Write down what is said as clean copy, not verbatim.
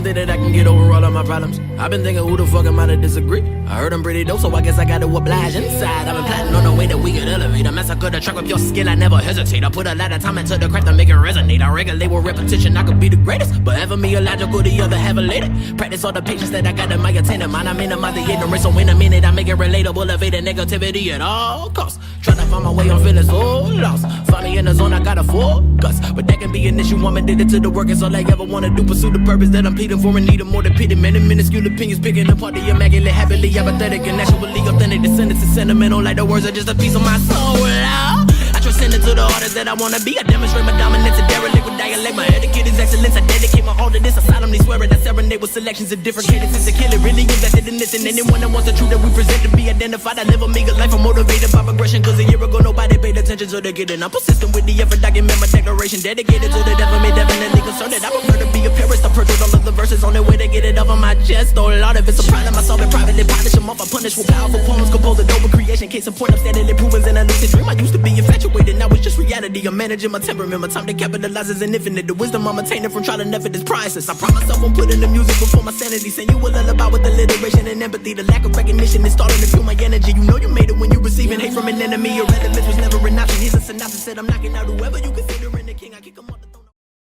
don't think that I can get over all of my problems. I've been thinking who the fuck am I to disagree? I heard I'm pretty dope, so I guess I gotta oblige inside. I've been plotting on the way that we could elevate. I massacre the track with your skill, I never hesitate. I put a lot of time into the craft to make it resonate. I regulate with repetition, I could be the greatest, but ever me illogical, the other have elated. Practice all the patience that I got in my attendant mind. I minimize the ignorance, so in a minute I make it relatable. Evade the negativity at all costs. Trying to find my way, I'm feeling so lost. Find me in the zone, I gotta focus. But that can be an issue, I'm addicted to the work. It's all I ever wanna do, pursue the purpose that I'm pleading for and need a more than pity. Many minuscule opinions picking apart the immaculate, happily apathetic and naturally authentic. Descendants is sentimental, like the words are just a piece of my soul. I transcend into the artist that I wanna be. I demonstrate my dominance and derelict with dialect. My etiquette is excellence. I dedicate my all to this. I solemnly swear it. I serenade with selections of different cadences to kill it. Really invested in this, and anyone that wants the truth that we present to be identified. I live a meager life. I'm motivated by progression. Cause a year ago nobody paid attention to the getting. I'm persistent with the effort. Document my declaration. Dedicated to the devil. Me definitely concerned that I prefer to be a purist. I purchase all of the verses on their way to get it off of my chest. Though a lot of it's a problem. I solve it privately. Polish them off. I punish with powerful poems. Compose a noble creation. Case in point. I'm steadily proving in a lucid dream. I used to be infatuated. Now it's just reality. I'm managing my temperament. My time to capitalize is infinite. The wisdom I'm attaining from trial and effort is priceless. I promise I won't put in the music before my sanity. Send you a lullaby with alliteration and empathy. The lack of recognition is starting to fuel my energy. You know you made it when you're receiving hate from an enemy. Your relevance was never an option. Here's a synopsis. Said I'm knocking out whoever you consider in the king. I kick 'em